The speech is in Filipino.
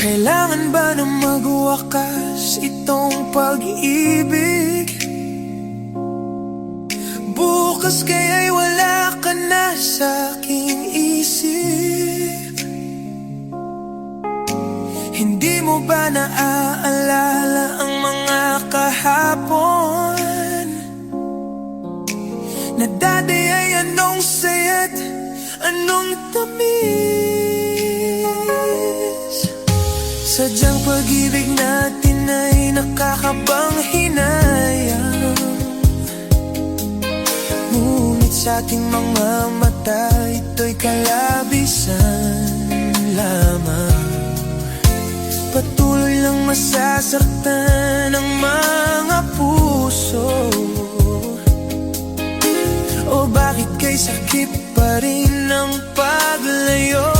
Kailangan ba na magwakas itong pag-ibig? Bukas kaya'y wala ka na sa aking isip. Hindi mo ba naaalala ang mga kahapon? Na dati ay anong saya't anong tamis. Sadyang pag-ibig natin ay nakakabang hinayang, ngunit sa ating mga mata ito'y kalabisan lamang. Patuloy lang masasaktan ang mga puso. O bakit kay sakit pa rin ang paglayo?